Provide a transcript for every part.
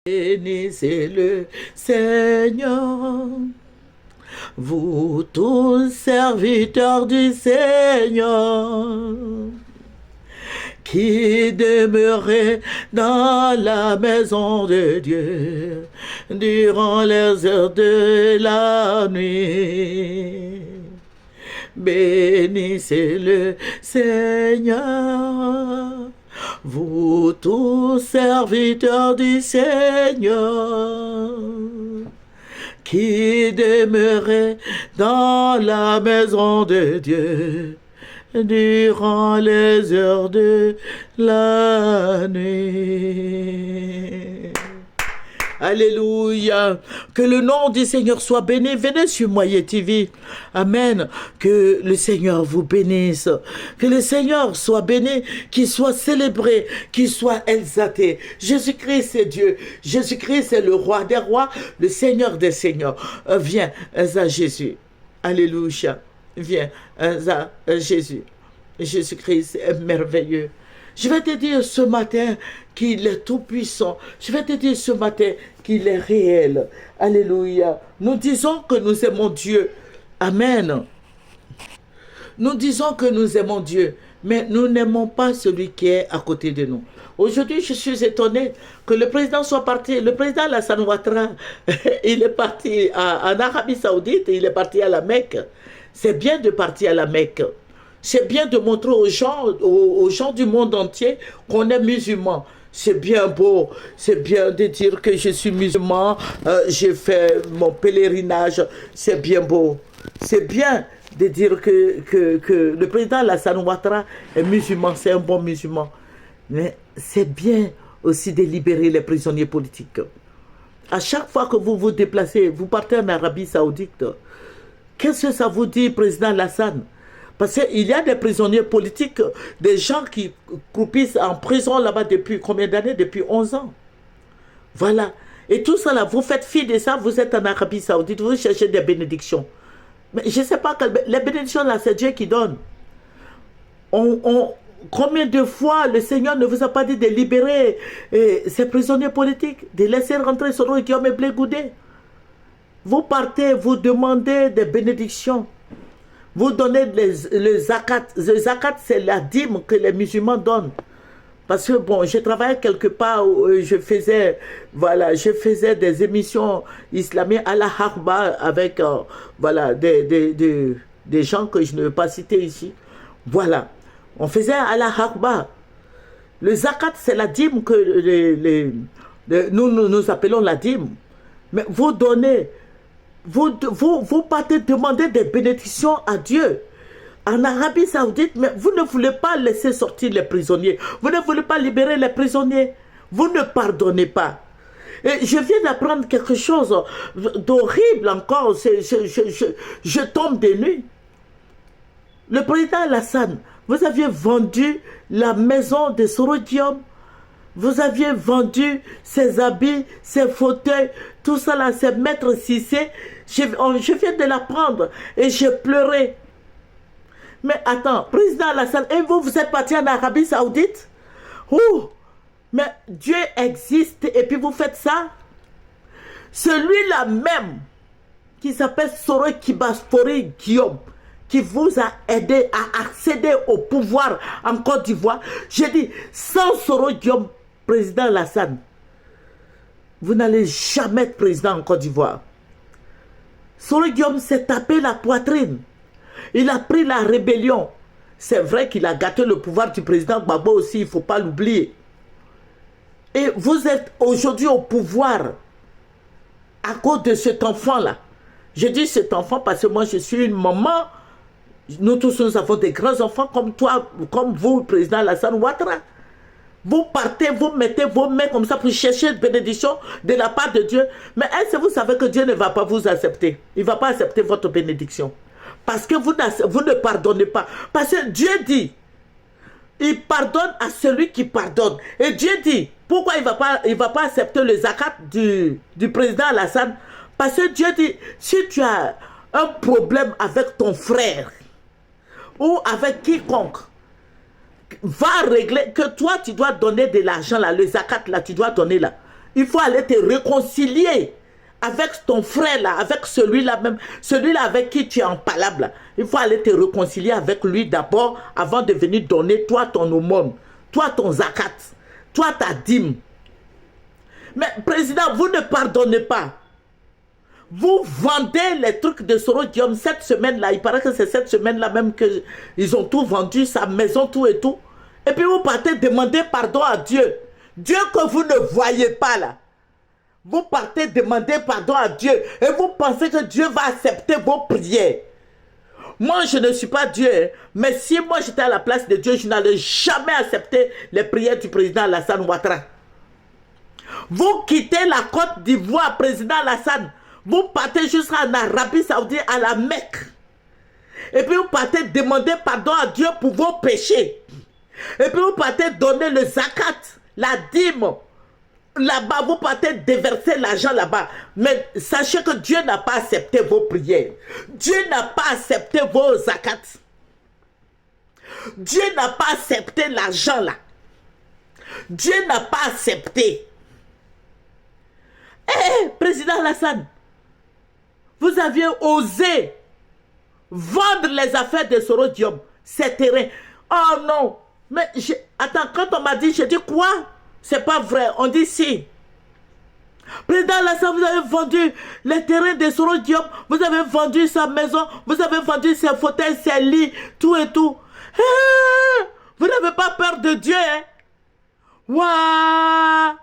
Bénissez le Seigneur, vous tous serviteurs du Seigneur, qui demeurez dans la maison de Dieu durant les heures de la nuit. Bénissez le Seigneur, vous tous serviteurs du Seigneur, qui demeurez dans la maison de Dieu durant les heures de la nuit. Alléluia. Que le nom du Seigneur soit béni. Venez sur Moyen TV. Amen. Que le Seigneur vous bénisse. Que le Seigneur soit béni, qu'il soit célébré, qu'il soit exalté. Jésus-Christ est Dieu. Jésus-Christ est le roi des rois, le Seigneur des seigneurs. Viens, à Jésus. Alléluia. Viens, à Jésus. Jésus-Christ est merveilleux. Je vais te dire ce matin qu'il est tout-puissant. Je vais te dire ce matin qu'il est réel. Alléluia. Nous disons que nous aimons Dieu. Amen. Nous disons que nous aimons Dieu, mais nous n'aimons pas celui qui est à côté de nous. Aujourd'hui, je suis étonné que le président soit parti. Le président Alassane Ouattara, il est parti en Arabie Saoudite, il est parti à la Mecque. C'est bien de partir à la Mecque. C'est bien de montrer aux gens du monde entier qu'on est musulman. C'est bien beau, c'est bien de dire que je suis musulman, j'ai fait mon pèlerinage, c'est bien beau. C'est bien de dire que le président Alassane Ouattara est musulman, c'est un bon musulman. Mais c'est bien aussi de libérer les prisonniers politiques. À chaque fois que vous vous déplacez, vous partez en Arabie Saoudite, qu'est-ce que ça vous dit, président Alassane? Parce qu'il y a des prisonniers politiques, des gens qui croupissent en prison là-bas depuis combien d'années? Depuis 11 ans. Voilà. Et tout ça là, vous faites fi de ça, vous êtes en Arabie Saoudite, vous cherchez des bénédictions. Mais je ne sais pas, les bénédictions là, c'est Dieu qui donne. Combien de fois le Seigneur ne vous a pas dit de libérer ces prisonniers politiques, de laisser rentrer Soro Guillaume et Blé Goudé? Vous partez, vous demandez des bénédictions. Vous donnez le zakat. Le zakat, c'est la dîme que les musulmans donnent. Parce que, bon, je travaillais quelque part où je faisais des émissions islamiques à la Harba avec, voilà, des gens que je ne veux pas citer ici. Voilà. On faisait à la Harba. Le zakat, c'est la dîme que nous appelons la dîme. Mais vous donnez... Vous partez demander des bénédictions à Dieu en Arabie Saoudite, mais vous ne voulez pas laisser sortir les prisonniers. Vous ne voulez pas libérer les prisonniers. Vous ne pardonnez pas. Et je viens d'apprendre quelque chose d'horrible encore. Je tombe des nues. Le président Alassane, vous aviez vendu la maison de Soro Guillaume. Vous aviez vendu ses habits, ses fauteuils, tout ça là, c'est Maître Cissé. Je viens de l'apprendre et j'ai pleuré. Mais attends, président Alassane, et vous êtes parti en Arabie Saoudite? Ouh, mais Dieu existe et puis vous faites ça? Celui-là même, qui s'appelle Soro Kibasfori Guillaume, qui vous a aidé à accéder au pouvoir en Côte d'Ivoire, j'ai dit, sans Soro Guillaume, président Alassane, vous n'allez jamais être président en Côte d'Ivoire. Soro Guillaume s'est tapé la poitrine. Il a pris la rébellion. C'est vrai qu'il a gâté le pouvoir du président Gbagbo aussi, il ne faut pas l'oublier. Et vous êtes aujourd'hui au pouvoir à cause de cet enfant-là. Je dis cet enfant parce que moi je suis une maman. Nous tous nous avons des grands enfants comme toi, comme vous, président Alassane Ouattara. Vous partez, vous mettez vos mains comme ça pour chercher une bénédiction de la part de Dieu. Mais est-ce que vous savez que Dieu ne va pas vous accepter? Il ne va pas accepter votre bénédiction. Parce que vous ne pardonnez pas. Parce que Dieu dit, il pardonne à celui qui pardonne. Et Dieu dit, pourquoi il ne va pas accepter le zakat du président Alassane? Parce que Dieu dit, si tu as un problème avec ton frère ou avec quiconque, va régler, que toi tu dois donner de l'argent là, le zakat là, tu dois donner là. Il faut aller te réconcilier avec ton frère là, avec celui-là même, celui-là avec qui tu es en palabre là. Il faut aller te réconcilier avec lui d'abord avant de venir donner toi ton aumône, toi ton zakat, toi ta dîme. Mais président, vous ne pardonnez pas. Vous vendez les trucs de Soro Guillaume cette semaine-là. Il paraît que c'est cette semaine-là même qu'ils ont tout vendu, sa maison, tout et tout. Et puis vous partez demander pardon à Dieu. Dieu que vous ne voyez pas là. Vous partez demander pardon à Dieu. Et vous pensez que Dieu va accepter vos prières. Moi, je ne suis pas Dieu. Hein, mais si moi j'étais à la place de Dieu, je n'allais jamais accepter les prières du président Alassane Ouattara. Vous quittez la Côte d'Ivoire, président Alassane. Vous partez jusqu'en Arabie Saoudite, à la Mecque. Et puis vous partez demander pardon à Dieu pour vos péchés. Et puis vous partez donner le zakat, la dîme. Là-bas, vous partez déverser l'argent là-bas. Mais sachez que Dieu n'a pas accepté vos prières. Dieu n'a pas accepté vos zakats. Dieu n'a pas accepté l'argent là. Dieu n'a pas accepté. Eh, président Alassane, vous aviez osé vendre les affaires de Soro Diom, ces terrains. Oh non, mais attends, quand on m'a dit, j'ai dit quoi? C'est pas vrai, on dit si. Président Alassane, vous avez vendu les terrains de Soro Diom, vous avez vendu sa maison, vous avez vendu ses fauteuils, ses lits, tout et tout. Eh, vous n'avez pas peur de Dieu, hein? Waouh!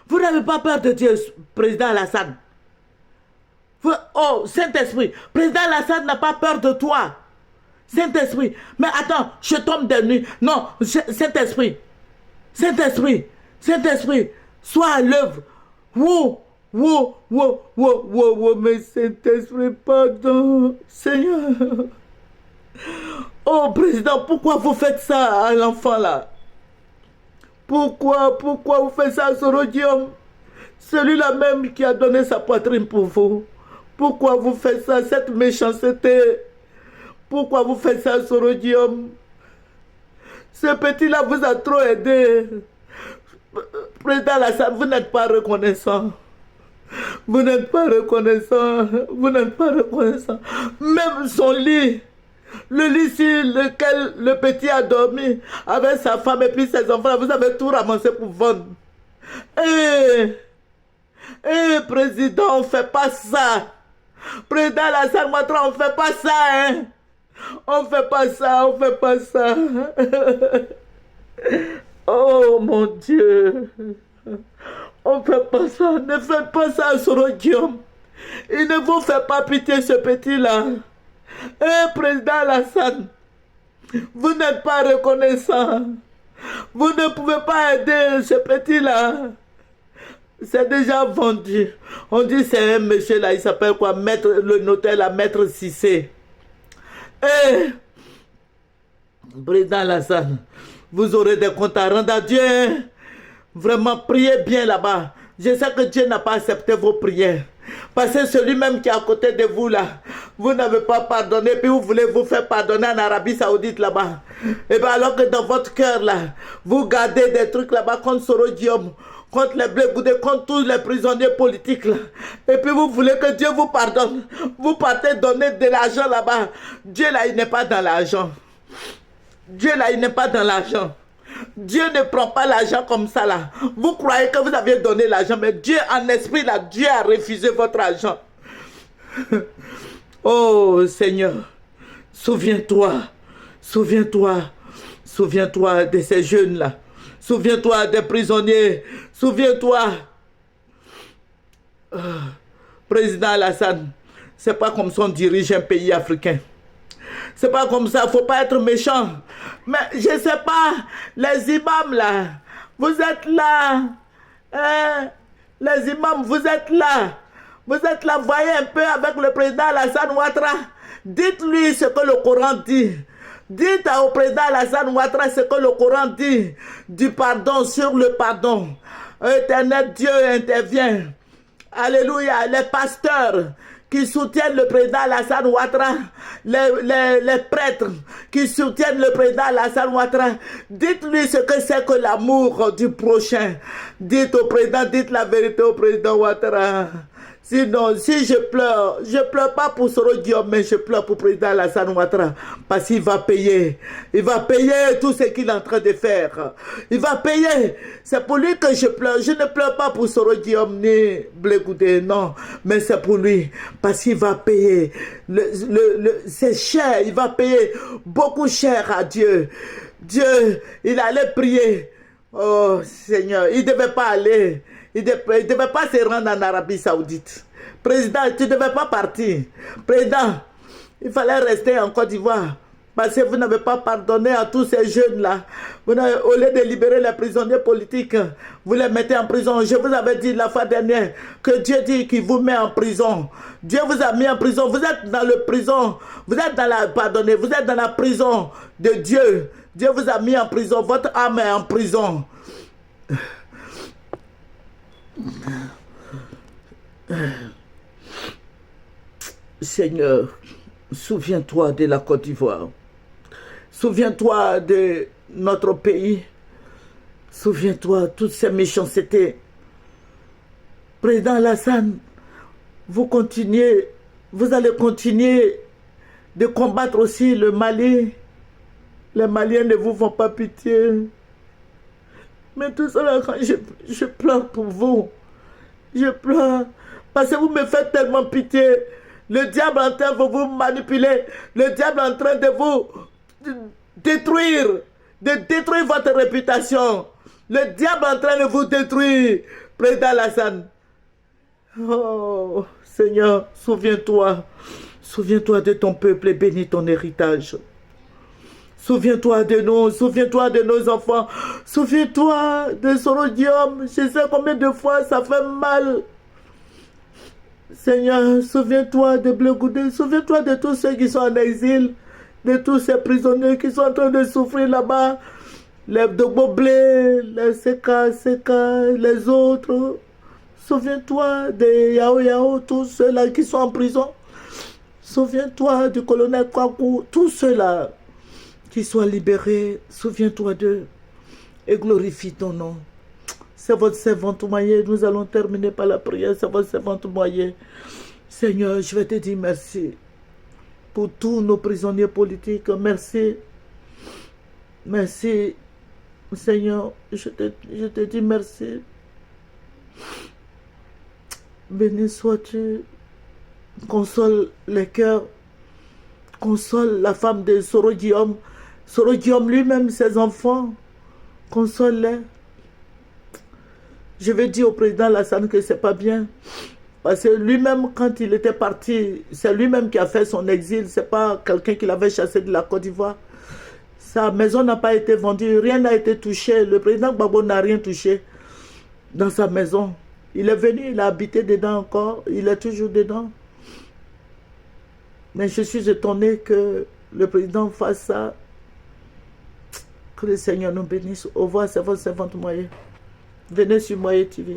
Vous n'avez pas peur de Dieu, président Alassane. Oh, Saint-Esprit, président Alassane n'a pas peur de toi. Saint-Esprit, mais attends, je tombe de nuit. Non, Saint-Esprit, Saint-Esprit, Saint-Esprit, sois à l'œuvre. Wow, wow, wow, wow, wow, wow, mais Saint-Esprit, pardon, Seigneur. Oh, président, pourquoi vous faites ça à l'enfant là? Pourquoi vous faites ça à Soro Guillaume? Celui-là même qui a donné sa poitrine pour vous. Pourquoi vous faites ça, cette méchanceté? Pourquoi vous faites ça à Soro Guillaume? Ce petit-là vous a trop aidé. Président Alassane, vous n'êtes pas reconnaissant. Vous n'êtes pas reconnaissant. Vous n'êtes pas reconnaissant. Même son lit, le lit sur lequel le petit a dormi avec sa femme et puis ses enfants, vous avez tout ramassé pour vendre. Président, on ne fait pas ça. Président Alassane Ouattara, on ne fait pas ça, hein. On ne fait pas ça, on ne fait pas ça. Oh mon Dieu. On ne fait pas ça. Ne faites pas ça à Soro Guillaume. Il ne vous fait pas pitié, ce petit-là. Président Alassane, vous n'êtes pas reconnaissant. Vous ne pouvez pas aider ce petit-là. C'est déjà vendu. On dit c'est un monsieur là, il s'appelle quoi? Maître, le notaire là, Maître Cissé. Président Alassane, vous aurez des comptes à rendre à Dieu. Hein? Vraiment, priez bien là-bas. Je sais que Dieu n'a pas accepté vos prières. Parce que celui même qui est à côté de vous là, vous n'avez pas pardonné, puis vous voulez vous faire pardonner en Arabie Saoudite là-bas. Et bien alors que dans votre cœur là, vous gardez des trucs là-bas contre Soro Guillaume, contre les Blé Goudé, contre tous les prisonniers politiques là. Et puis vous voulez que Dieu vous pardonne. Vous partez donner de l'argent là-bas. Dieu là, il n'est pas dans l'argent. Dieu là, il n'est pas dans l'argent. Dieu ne prend pas l'argent comme ça là. Vous croyez que vous avez donné l'argent, mais Dieu en esprit là, Dieu a refusé votre argent. Oh Seigneur, souviens-toi, souviens-toi, souviens-toi de ces jeunes là. Souviens-toi des prisonniers. Souviens-toi. Président Alassane, c'est pas comme ça on dirige un pays africain. C'est pas comme ça, faut pas être méchant. Mais je sais pas, les imams là, vous êtes là. Hein? Les imams, vous êtes là. Vous êtes là, voyez un peu avec le président Alassane Ouattara. Dites-lui ce que le Coran dit. Dites au président Alassane Ouattara ce que le Coran dit. Du pardon sur le pardon. Éternel Dieu intervient. Alléluia, les pasteurs qui soutiennent le président Alassane Ouattara, les prêtres qui soutiennent le président Alassane Ouattara, dites-lui ce que c'est que l'amour du prochain. Dites au président, dites la vérité au président Ouattara. Sinon, si je pleure pas pour Soro Guillaume, mais je pleure pour le président Alassane Ouattara. Parce qu'il va payer. Il va payer tout ce qu'il est en train de faire. Il va payer. C'est pour lui que je pleure. Je ne pleure pas pour Soro Guillaume ni Blé Goudé, non. Mais c'est pour lui. Parce qu'il va payer. C'est cher. Il va payer beaucoup cher à Dieu. Dieu, il allait prier. Oh Seigneur, il ne devait pas aller. Il ne devait pas se rendre en Arabie Saoudite. Président, tu ne devais pas partir. Président, il fallait rester en Côte d'Ivoire. Parce que vous n'avez pas pardonné à tous ces jeunes-là. Au lieu de libérer les prisonniers politiques, vous les mettez en prison. Je vous avais dit la fois dernière que Dieu dit qu'il vous met en prison. Dieu vous a mis en prison. Vous êtes dans la prison. Vous êtes dans la, pardonnez, vous êtes dans la prison de Dieu. Dieu vous a mis en prison. Votre âme est en prison. Seigneur, souviens-toi de la Côte d'Ivoire. Souviens-toi de notre pays. Souviens-toi de toutes ces méchancetés. Président Alassane, vous allez continuer de combattre aussi le Mali. Les Maliens ne vous font pas pitié. Mais tout cela, quand je pleure pour vous. Je pleure parce que vous me faites tellement pitié. Le diable est en train de vous manipuler. Le diable est en train de vous détruire. De détruire votre réputation. Le diable est en train de vous détruire. Président Alassane. Oh, Seigneur, souviens-toi. Souviens-toi de ton peuple et bénis ton héritage. Souviens-toi de nous, souviens-toi de nos enfants, souviens-toi de Soro Guillaume. Je sais combien de fois ça fait mal. Seigneur, souviens-toi de Blé Goudé, souviens-toi de tous ceux qui sont en exil, de tous ces prisonniers qui sont en train de souffrir là-bas, les Dogbo Blé, les Seka, les autres. Souviens-toi de Yao Yao, tous ceux-là qui sont en prison. Souviens-toi du colonel Kwaku, tous ceux-là qui soient libérés, souviens-toi d'eux et glorifie ton nom. C'est votre servante moyen. Nous allons terminer par la prière. C'est votre servante moyen. Seigneur, je vais te dire merci pour tous nos prisonniers politiques. Merci. Merci. Seigneur, je te dis merci. Béni sois-tu. Console les cœurs. Console la femme de Soro Guillaume. Soro Guillaume lui-même, ses enfants. Console-les. Je vais dire au président Alassane que c'est pas bien. Parce que lui-même, quand il était parti, c'est lui-même qui a fait son exil. C'est pas quelqu'un qui l'avait chassé de la Côte d'Ivoire. Sa maison n'a pas été vendue. Rien n'a été touché. Le président Gbagbo n'a rien touché dans sa maison. Il est venu, il a habité dedans encore. Il est toujours dedans. Mais je suis étonné que le président fasse ça. Que le Seigneur nous bénisse. Au revoir, c'est votre servante Moyen. Venez sur Moyen TV.